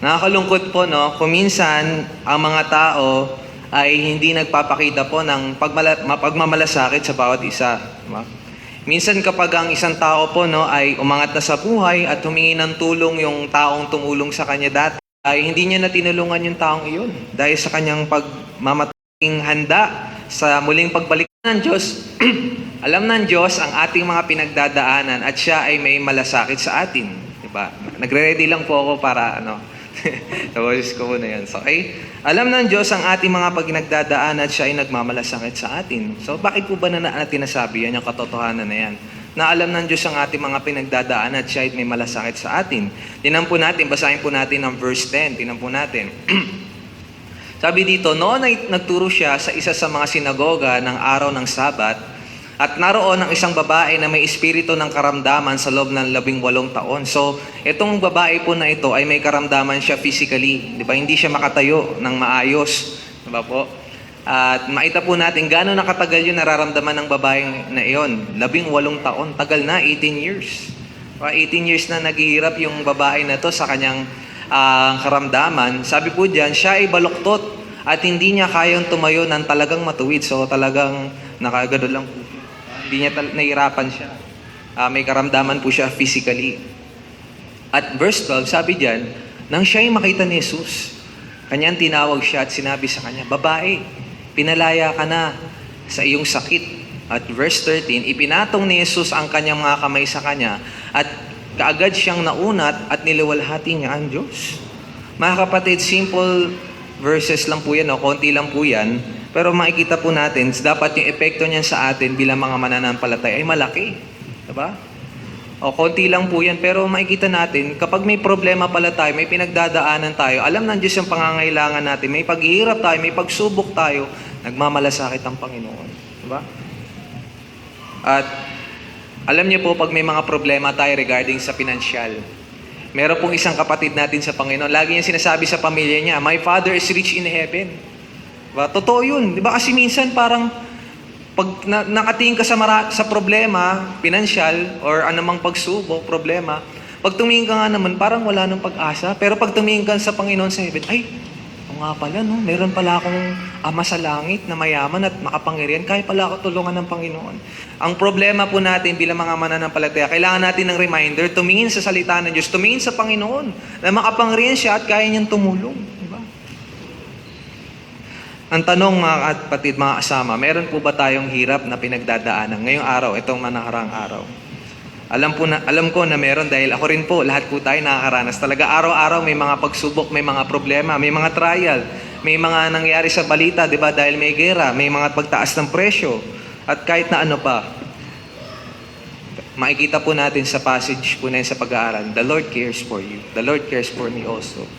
Nakakalungkot po, no? Kung minsan, ang mga tao ay hindi nagpapakita po ng pagmamalasakit sa bawat isa. Diba? Minsan kapag ang isang tao po, no, ay umangat na sa buhay at humingi ng tulong yung taong tumulong sa kanya dati, ay hindi niya na tinulungan yung taong iyon dahil sa kanyang pagmamataing handa sa muling pagbalik ng Diyos. Alam ng Diyos ang ating mga pinagdadaanan at siya ay may malasakit sa atin. Diba? Nagre-ready lang po ako para Tapos ko muna yan. So, okay? Alam ng Diyos ang ating mga pinagdadaanan at siya ay nagmamalasakit sa atin. So, bakit po ba natin nasabi yan, yung katotohanan na yan? Na alam ng Diyos ang ating mga pinagdadaanan at siya ay may malasakit sa atin. Tinan po natin, basahin po natin ang verse 10. Tinan po natin. Sabi dito, noon ay nagturo siya sa isa sa mga sinagoga ng araw ng Sabat, at naroon ang isang babae na may espiritu ng karamdaman sa loob ng 18 taon. So, itong babae po na ito ay may karamdaman siya physically. Di ba? Hindi siya makatayo ng maayos. Di ba po? At makita po natin gaano nakatagal yung nararamdaman ng babaeng na iyon. 18 taon. Tagal na, 18 years. 18 years na naghihirap yung babae na to sa kanyang karamdaman. Sabi po diyan, siya ay baluktot at hindi niya kayang tumayo ng talagang matuwid. So, talagang nakagano lang po. Hindi niya nahirapan siya. May karamdaman po siya physically. At verse 12, sabi diyan, nang siya'y makita ni Jesus, kanyang tinawag siya at sinabi sa kanya, babae, pinalaya ka na sa iyong sakit. At verse 13, ipinatong ni Jesus ang kanyang mga kamay sa kanya at kaagad siyang naunat at niliwalhati niya ang Diyos. Mga kapatid, simple verses lang po yan, konti lang po yan. Pero makikita po natin, dapat yung epekto niyan sa atin bilang mga mananampalataya ay malaki. Diba? Konti lang po yan. Pero makikita natin, kapag may problema pala tayo, may pinagdadaanan tayo, alam ng Diyos yung pangangailangan natin, may paghihirap tayo, may pagsubok tayo, nagmamalasakit ang Panginoon. Diba? At alam niyo po, pag may mga problema tayo regarding sa pinansyal, meron pong isang kapatid natin sa Panginoon, lagi niya sinasabi sa pamilya niya, my Father is rich in heaven. Diba? Totoo yun. Diba? Kasi minsan parang pag nakatingin ka sa problema, pinansyal, or anumang pagsubok, problema, pag tumingin ka nga naman, parang wala nang pag-asa. Pero pag tumingin ka sa Panginoon sa heaven, ay, o nga pala, no? Meron pala akong ama sa langit na mayaman at makapangyarihan. Kaya pala ako tulungan ng Panginoon. Ang problema po natin bilang mga mananampalataya, kailangan natin ng reminder, tumingin sa salita ng Diyos, tumingin sa Panginoon, na makapangyarihan siya at kaya niyang tumulong. Ang tanong mga kapatid, mga kasama, meron po ba tayong hirap na pinagdadaanan ngayong araw, itong manakarang araw? Alam ko na meron dahil ako rin po, lahat po tayo nakakaranas. Talaga araw-araw may mga pagsubok, may mga problema, may mga trial, may mga nangyari sa balita, di ba? Dahil may gera, may mga pagtaas ng presyo, at kahit na ano pa. Makikita po natin sa passage po na yun sa pag-aaral, the Lord cares for you. The Lord cares for me also.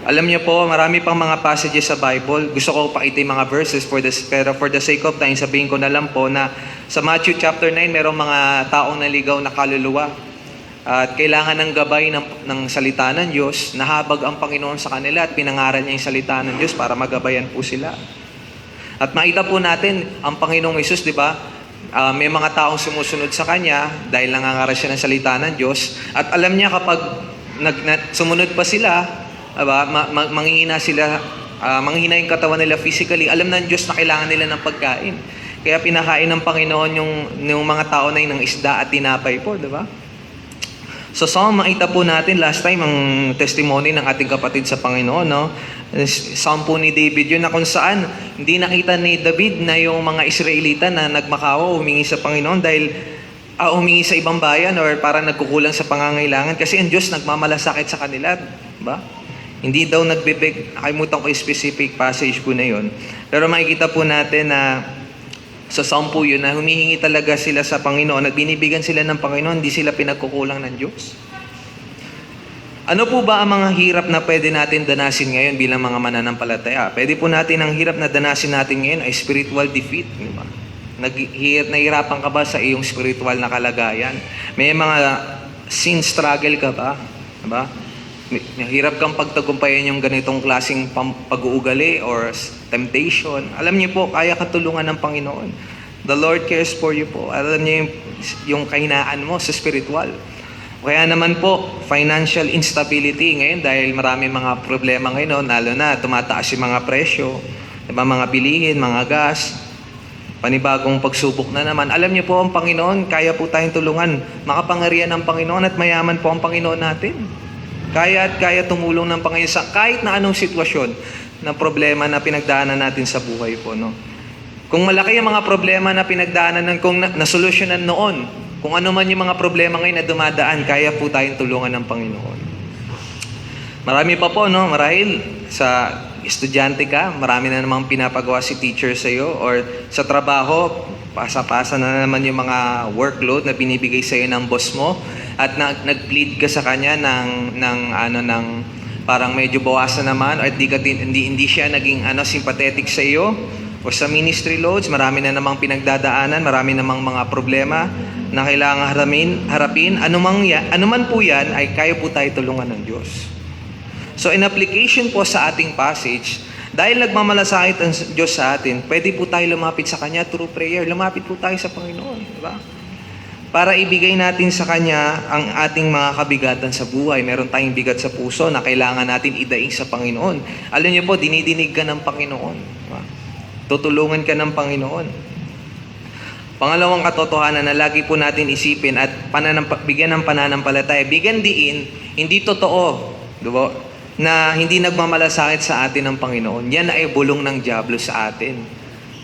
Alam niyo po, marami pang mga passages sa Bible. Gusto ko pakita yung mga verses, pero for the sake of time, sabihin ko na lang po na sa Matthew chapter 9, merong mga taong naligaw na kaluluwa. At kailangan ng gabay ng salita ng Diyos, nahabag ang Panginoon sa kanila at pinangaral niya yung salita ng Diyos para magabayan po sila. At makita po natin, ang Panginoong Hesus, di ba, may mga taong sumusunod sa Kanya dahil nangangaral siya ng salita ng Diyos. At alam niya kapag sumunod pa sila, manghihina sila, manghihina yung katawan nila physically. Alam ng Diyos na kailangan nila ng pagkain. Kaya pinakain ng Panginoon yung mga tao na yun ng isda at tinapay po, di ba? So makita po natin last time ang testimony ng ating kapatid sa Panginoon, no? Psalm po ni David yun na kung saan hindi nakita ni David na yung mga Israelita na nagmakawa, humingi sa Panginoon dahil humingi sa ibang bayan or parang nagkukulang sa pangangailangan kasi ang Diyos nagmamalasakit sa kanila, di ba? Hindi daw nagbibig, nakalimutan ko yung specific passage po na yun. Pero makikita po natin na sa Psalm po yun, na humihingi talaga sila sa Panginoon, nagbinibigan sila ng Panginoon, hindi sila pinagkukulang ng Diyos. Ano po ba ang mga hirap na pwede natin danasin ngayon bilang mga mananampalataya? Pwede po natin, ang hirap na danasin natin ngayon ay spiritual defeat. Diba? Nahihirapan ka ba sa iyong spiritual na kalagayan? May mga sin struggle ka ba? Diba? Hirap kang pagtagumpayan yung ganitong klaseng pag-uugali or temptation. Alam niyo po, kaya katulungan ng Panginoon. The Lord cares for you po. Alam niyo yung kahinaan mo sa spiritual. O kaya naman po, financial instability ngayon dahil marami mga problema ngayon, lalo na tumataas yung mga presyo, diba, mga bilihin, mga gas, panibagong pagsubok na naman. Alam niyo po ang Panginoon, kaya po tayong tulungan. Makapangyarihan ng Panginoon at mayaman po ang Panginoon natin. Kaya at kaya tumulong ng Panginoon sa kahit na anong sitwasyon na problema na pinagdaanan natin sa buhay po. No? Kung malaki ang mga problema na pinagdaanan, kung nasolusyonan noon, kung ano man yung mga problema ngayon na dumadaan, kaya po tayong tulungan ng Panginoon. Marami pa po, no? Marahil sa estudyante ka, marami na namang pinapagawa si teacher sa iyo, or sa trabaho, pasa-pasa na naman yung mga workload na binibigay sa iyo ng boss mo, at nag-plead ka sa kanya ng parang medyo bawasan naman, or hindi siya naging sympathetic sa iyo, o sa ministry loads, marami na namang pinagdadaanan, marami namang mga problema na kailangan harapin. Anuman po yan, ay kaya po tayo tulungan ng Diyos. So in application po sa ating passage, dahil nagmamalasakit ang Diyos sa atin, pwede po tayo lumapit sa Kanya through prayer. Lumapit po tayo sa Panginoon, di ba? Para ibigay natin sa Kanya ang ating mga kabigatan sa buhay. Meron tayong bigat sa puso na kailangan natin idaing sa Panginoon. Alam niyo po, dinidinig ka ng Panginoon. Di ba? Tutulungan ka ng Panginoon. Pangalawang katotohanan na lagi po natin isipin at bigyan ng pananampalataya, bigyan diin, hindi totoo, di ba, na hindi nagmamalasakit sa atin ng Panginoon. Yan ay bulong ng dyablo sa atin.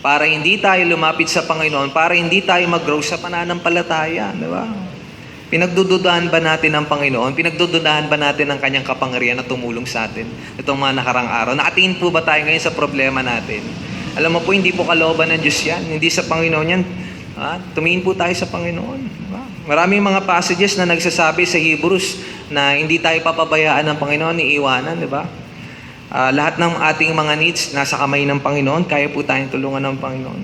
Para hindi tayo lumapit sa Panginoon, para hindi tayo mag-grow sa pananampalataya, di ba? Pinagdududahan ba natin ang Panginoon? Pinagdududahan ba natin ang Kanyang kapangyarihan na tumulong sa atin itong mga nakarang araw? Nakatingin po ba tayo ngayon sa problema natin? Alam mo po, hindi po kalooban ng Diyos yan. Hindi sa Panginoon yan. Tumingin po tayo sa Panginoon. Diba? Maraming mga passages na nagsasabi sa Hebrews na hindi tayo papabayaan ng Panginoon, iiwanan, di ba? Lahat ng ating mga needs nasa kamay ng Panginoon, kaya po tayong tulungan ng Panginoon.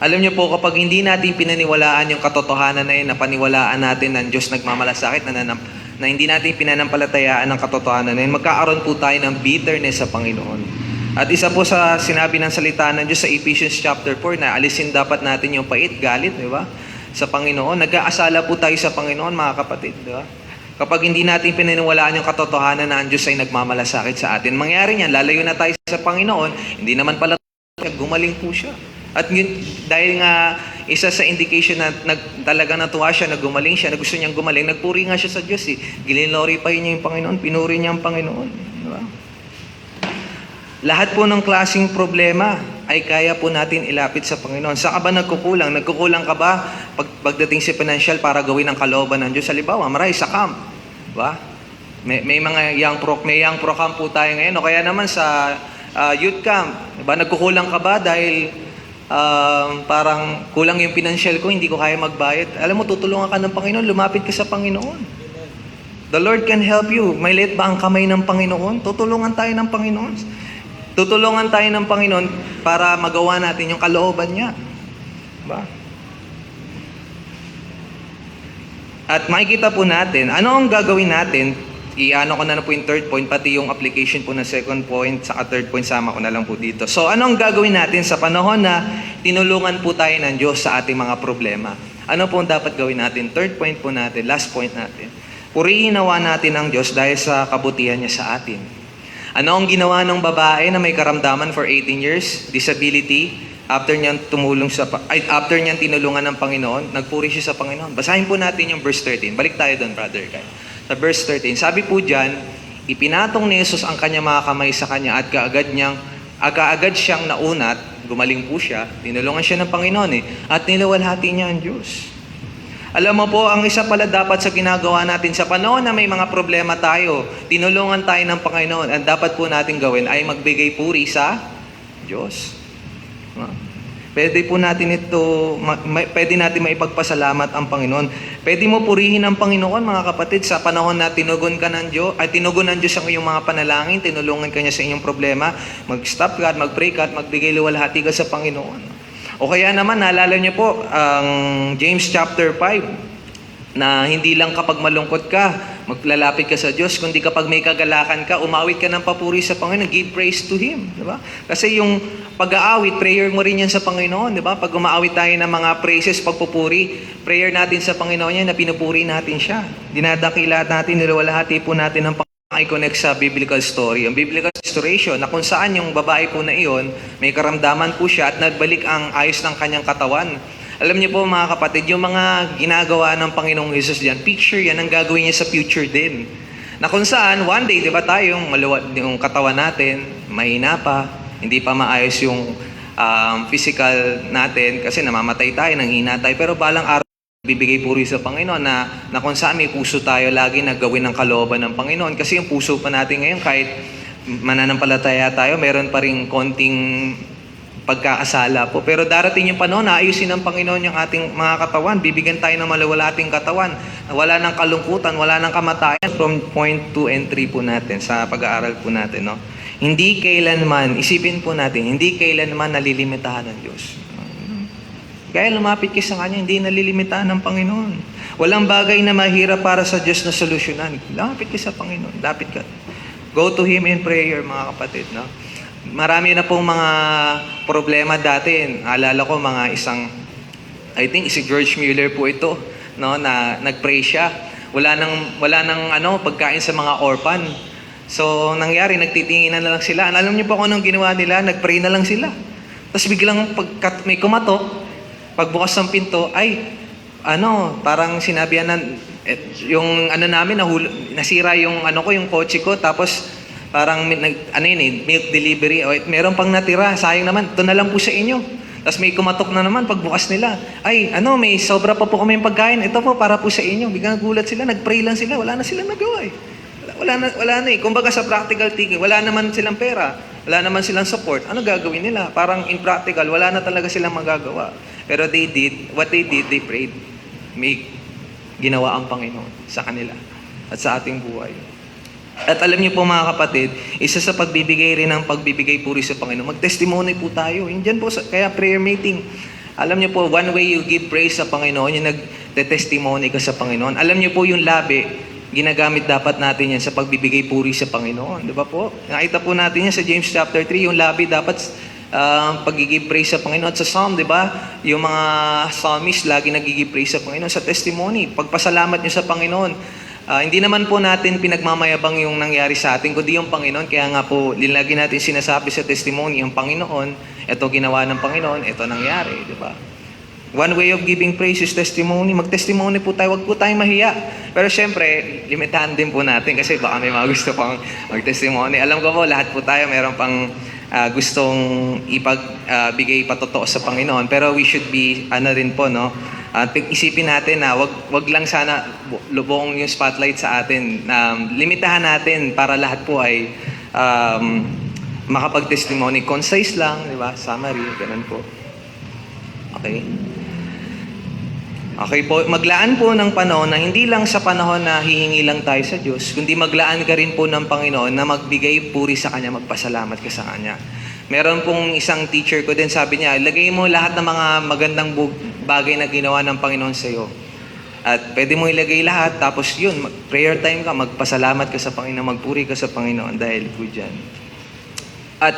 Alam niyo po, kapag hindi natin pinaniwalaan yung katotohanan na yun, na paniwalaan natin ng Diyos nagmamalasakit, na hindi natin pinanampalatayaan ng katotohanan na yun, magkakaroon po tayo ng bitterness sa Panginoon. At isa po sa sinabi ng salita ng Diyos sa Ephesians chapter 4 na alisin dapat natin yung pait, galit, di ba? Sa Panginoon. Nag-aasala po tayo sa Panginoon, mga kapatid, di ba? Kapag hindi natin pinaniwalaan yung katotohanan na ang Diyos ay nagmamalasakit sa atin, mangyari niyan, lalayo na tayo sa Panginoon, hindi naman pala gumaling po siya. At yun, dahil nga isa sa indication na talaga natuwa siya, na gumaling siya, na gusto niyang gumaling, nagpuri nga siya sa Diyos eh. Gilinglorify niya yung Panginoon, pinuri niya ang Panginoon. Di ba? Lahat po ng klaseng problema ay kaya po natin ilapit sa Panginoon. Saan ka ba nagkukulang? Nagkukulang ka ba pagdating sa financial para gawin ang kalooban ng Diyos? Halimbawa, marami sa camp. Diba? May mga young pro camp po tayo ngayon. O kaya naman sa youth camp. Diba? Nagkukulang ka ba dahil parang kulang yung financial ko, hindi ko kaya magbayad? Alam mo, tutulungan ka ng Panginoon, lumapit ka sa Panginoon. The Lord can help you. May liit ba ang kamay ng Panginoon? Tutulungan tayo ng Panginoon. Tutulungan tayo ng Panginoon para magawa natin yung kalooban niya. Diba? At makikita po natin, ano ang gagawin natin? Iano ko na po yung third point, pati yung application po ng second point, saka third point, sama ko na lang po dito. So, ano ang gagawin natin sa panahon na tinulungan po tayo ng Diyos sa ating mga problema? Ano po ang dapat gawin natin? Third point po natin, last point natin. Purihin nawa natin ang Diyos dahil sa kabutihan niya sa atin. Ano ang ginawa ng babae na may karamdaman for 18 years, disability, after niyang tinulungan ng Panginoon, nagpuri siya sa Panginoon. Basahin po natin yung verse 13. Balik tayo doon, brother Kai. Sa verse 13, sabi po diyan, ipinatong ni Jesus ang kanyang mga kamay sa kanya at kaagad siyang naunat, gumaling po siya, tinulungan siya ng Panginoon at nilawalhati niya ang Diyos. Alam mo po, ang isa pala dapat sa ginagawa natin sa panahon na may mga problema tayo, tinulungan tayo ng Panginoon, ang dapat po natin gawin ay magbigay puri sa Diyos. Pwede po natin pwede natin maipagpasalamat ang Panginoon. Pwede mo purihin ang Panginoon, mga kapatid, sa panahon na tinugon ng Diyos ang iyong mga panalangin, tinulungan ka niya sa inyong problema, mag-stop ka at mag-pray ka at magbigay luwalhati ka sa Panginoon. O kaya naman, naalala niyo po, ang James chapter 5. Na hindi lang kapag malungkot ka, maglalapit ka sa Diyos, kundi kapag may kagalakan ka, umawit ka ng papuri sa Panginoon, give praise to Him, di ba? Kasi yung pag-aawit, prayer mo rin yan sa Panginoon, di ba? Pag umaawit tayo ng mga praises, pagpupuri, prayer natin sa Panginoon yan, na pinupuri natin siya. Dinadakila natin, nilawalhati po natin ang i-connect sa biblical story. Ang biblical restoration, na kung saan yung babae po na iyon, may karamdaman po siya at nagbalik ang ayos ng kanyang katawan. Alam niyo po mga kapatid, yung mga ginagawa ng Panginoong Jesus diyan, picture yan ang gagawin niya sa future din. Na kung saan, one day, di ba tayong maluwag yung katawan natin, mahina pa, hindi pa maayos yung physical natin kasi namamatay tayo, nanghina tayo. Pero balang araw, bibigay puri sa Panginoon na kung saan may puso tayo lagi na gawin ng kalooban ng Panginoon. Kasi yung puso pa natin ngayon, kahit mananampalataya tayo, meron pa rin konting pagkakasala po. Pero darating yung panahon na ayusin ng Panginoon yung ating mga katawan. Bibigyan tayo ng malawalating katawan. Wala ng kalungkutan, wala ng kamatayan. From point 2 and 3 po natin sa pag-aaral po natin. No? Hindi kailanman, isipin po natin, hindi kailanman nalilimitahan ng Diyos. Kaya lumapit ka sa Kanya, hindi nalilimitahan ng Panginoon. Walang bagay na mahirap para sa Diyos na solusyonan. Lapit ka sa Panginoon, lapit ka. Go to Him in prayer, mga kapatid. No? Marami na pong mga problema dati. Alala ko I think si George Mueller po ito, no, na nagpray siya. Wala nang pagkain sa mga orphan. So, nangyari, nagtitinginan na lang sila. Alam niyo po kung anong ginawa nila? Nagpray na lang sila. Tapos biglang may kumatok, pagbukas ng pinto, parang sinabihan yung namin, nasira yung yung kotse ko, tapos parang milk delivery, meron pang natira, sayang naman, ito na lang po sa inyo. Tapos may kumatok na naman pagbukas nila. May sobra pa po kami yung pagkain, ito po para po sa inyo. Biglang gulat sila, nagpray lang sila, wala na silang nagawa eh. Wala na eh. Kumbaga sa practical thinking, wala naman silang pera, wala naman silang support. Ano gagawin nila? Parang in practical, wala na talaga silang magagawa. Pero what they did, they prayed. May ginawa ang Panginoon sa kanila at sa ating buhay. At alam niyo po mga kapatid, isa sa pagbibigay rin ng pagbibigay puri sa Panginoon, mag-testimony po tayo. Diyan po, kaya prayer meeting. Alam niyo po, one way you give praise sa Panginoon, yung nag-testimony ka sa Panginoon. Alam niyo po yung labi, ginagamit dapat natin yan sa pagbibigay puri sa Panginoon. Di ba po? Nakita po natin yan sa James chapter 3, yung labi dapat pag-give praise sa Panginoon. At sa Psalm, di ba? Yung mga psalmist lagi nag-give praise sa Panginoon. Sa testimony, pagpasalamat niyo sa Panginoon. Hindi naman po natin pinagmamayabang yung nangyari sa atin, kundi yung Panginoon. Kaya nga po, lagi natin sinasabi sa testimony, yung Panginoon, ito ginawa ng Panginoon, ito nangyari, di ba? One way of giving praise is testimony. Mag-testimony po tayo, wag po tayong mahiya. Pero syempre, limitahan din po natin kasi baka may mga gusto pang mag-testimony. Alam ko po, lahat po tayo meron pang gustong ipagbigay patotoo sa Panginoon. Pero we should be, rin po, no? Isipin natin na wag lang sana lubong yung spotlight sa atin. Limitahan natin para lahat po ay makapag-testimony. Concise lang, di ba? Summary, ganun po. Okay? Okay po, maglaan po ng panahon na hindi lang sa panahon na hihingi lang tayo sa Diyos, kundi maglaan ka rin po ng Panginoon na magbigay puri sa Kanya, magpasalamat ka sa Kanya. Meron pong isang teacher ko din, sabi niya, lagay mo lahat ng mga magandang bagay na ginawa ng Panginoon sa iyo. At pwede mo ilagay lahat, tapos yun, prayer time ka, magpasalamat ka sa Panginoon, magpuri ka sa Panginoon dahil po dyan. At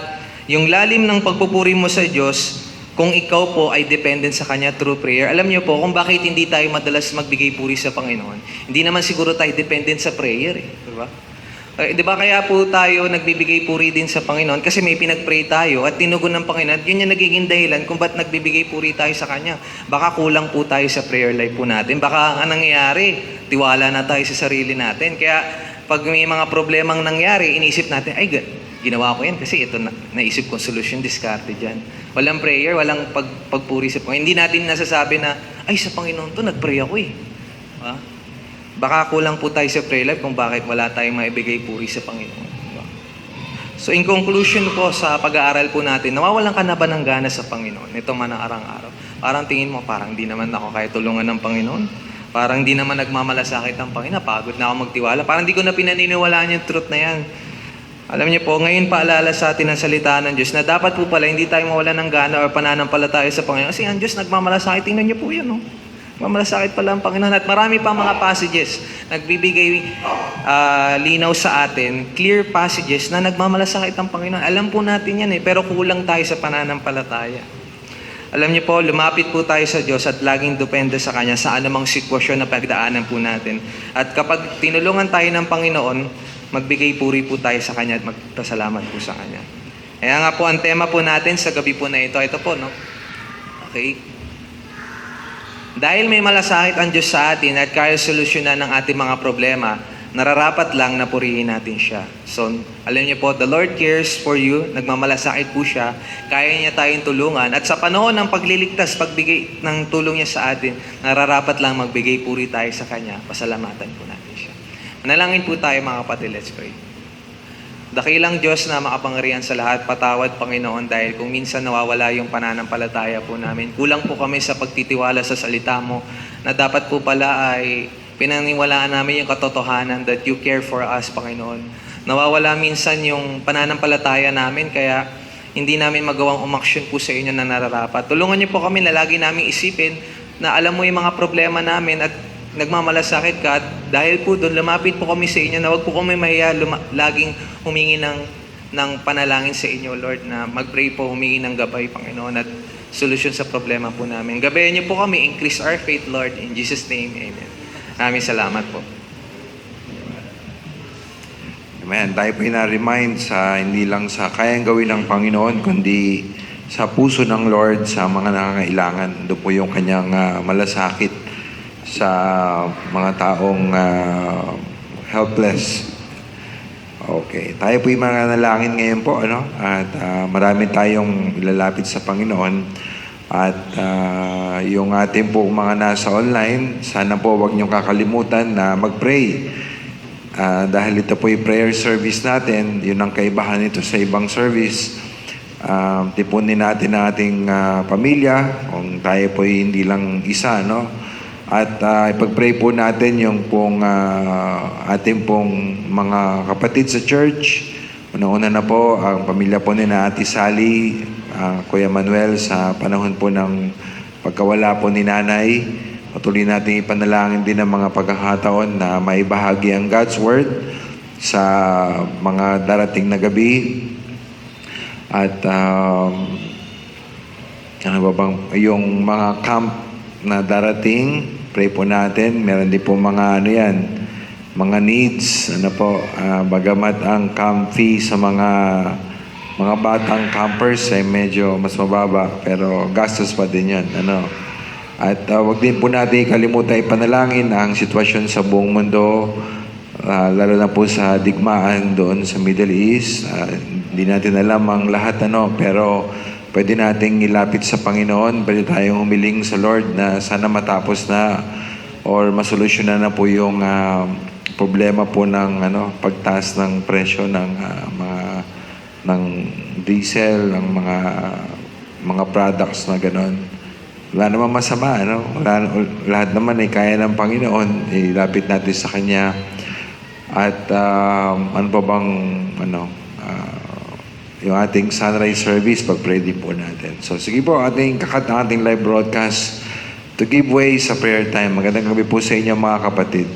yung lalim ng pagpupuri mo sa Diyos, kung ikaw po ay dependent sa Kanya through prayer, alam niyo po kung bakit hindi tayo madalas magbigay puri sa Panginoon. Hindi naman siguro tayo dependent sa prayer eh. Diba? Di ba kaya po tayo nagbibigay puri din sa Panginoon kasi may pinag-pray tayo at tinugon ng Panginoon. Yun yung nagiging dahilan kung ba't nagbibigay puri tayo sa Kanya. Baka kulang po tayo sa prayer life po natin. Baka ang nangyayari, tiwala na tayo sa sarili natin. Kaya pag may mga problemang nangyari, inisip natin, ginawa ko yan kasi ito naisip kong solution, discarded dyan. Walang prayer, walang pagpuri sa Panginoon. Hindi natin nasasabi na, sa Panginoon to, nag-pray ako eh. Baka kulang po tayo sa prayer life kung bakit wala tayong maibigay puri sa Panginoon. Diba? So in conclusion po sa pag-aaral po natin, nawawalan ka na ba ng gana sa Panginoon? Ito man ang arang-araw. Parang tingin mo, parang di naman ako kaya tulungan ng Panginoon. Parang di naman nagmamalasakit ang Panginoon. Pagod na ako magtiwala. Parang di ko na pinaniniwalaan yung truth na yan. Alam niyo po, ngayon paalala sa atin ang salita ng Diyos na dapat po pala hindi tayo mawalan ng gana o pananampalataya sa Panginoon. Kasi ang Diyos nagmamalasakit. Tingnan niyo po yan, no? Mamalasakit pala ang Panginoon. At marami pang mga passages nagbibigay linaw sa atin, clear passages na nagmamalasakit ang Panginoon. Alam po natin yan pero kulang tayo sa pananampalataya. Alam niyo po, lumapit po tayo sa Diyos at laging depende sa Kanya sa anumang sitwasyon na pagdaanan po natin. At kapag tinulungan tayo ng Panginoon, magbigay puri po tayo sa Kanya at magpasalamat po sa Kanya. Kaya nga po, ang tema po natin sa gabi po na ito po, no? Okay? Dahil may malasakit ang Diyos sa atin at kaya solusyonan ng ating mga problema, nararapat lang na purihin natin siya. So, alam niyo po, the Lord cares for you, nagmamalasakit po siya, kaya niya tayong tulungan. At sa panahon ng pagliligtas, pagbigay ng tulong niya sa atin, nararapat lang magbigay puri tayo sa Kanya, pasalamatan po natin siya. Manalangin po tayo mga kapatid, let's pray. Dakilang Diyos na makapangyarihan sa lahat, patawad Panginoon dahil kung minsan nawawala yung pananampalataya po namin. Kulang po kami sa pagtitiwala sa salita mo na dapat po pala ay pinaniwalaan namin yung katotohanan that you care for us, Panginoon. Nawawala minsan yung pananampalataya namin kaya hindi namin magawang umaksyon po sa inyo na nararapat. Tulungan niyo po kami na lagi namin isipin na alam mo yung mga problema namin at nagmamalasakit ka at dahil po doon, lumapit po kami sa inyo na wag po kami mahiya, laging humingi ng panalangin sa inyo, Lord, na mag-pray po, humingi ng gabay, Panginoon, at solusyon sa problema po namin. Gabayan niyo po kami, increase our faith, Lord, in Jesus' name, Amen. Maraming salamat po. Amen. Tayo po na-remind sa hindi lang sa kayang gawin ng Panginoon, kundi sa puso ng Lord sa mga nangangailangan. Doon po yung kanyang malasakit sa mga taong helpless. Okay. Tayo po yung mga nalangin ngayon po, ano? At marami tayong ilalapit sa Panginoon. At yung ating po mga nasa online, sana po wag niyong kakalimutan na mag-pray. Dahil ito po yung prayer service natin, yun ang kaibahan nito sa ibang service. Tipunin natin ang ating pamilya, kung tayo po hindi lang isa, no? At ipag-pray po natin yung pong ating pong mga kapatid sa church. Una-una na po, ang pamilya po ni na Ate Sally, Kuya Manuel, sa panahon po ng pagkawala po ni Nanay. Patuloy natin ipanalangin din ang mga pagkakataon na maibahagi ang God's Word sa mga darating na gabi. At ano ba bang, yung mga camp na darating, pray po natin. Meron din po mga mga needs, bagamat ang camp fee sa mga batang campers ay medyo mas mababa, pero gastos pa din yan, At wag din po natin kalimutan ipanalangin ang sitwasyon sa buong mundo, lalo na po sa digmaan doon sa Middle East. Hindi natin alam ang lahat, pero pwede nating ilapit sa Panginoon, pwede tayong humiling sa Lord na sana matapos na or masolusyonan na po yung problema po ng pagtaas ng presyo ng ng diesel, ng mga products na gano'n. Wala naman masama, lahat naman ay kaya ng Panginoon, ilapit natin sa Kanya. At ano pa bang yung ating sunrise service, pag-pray din po natin. So sige po, ating live broadcast to give way sa prayer time. Magandang gabi po sa inyo mga kapatid.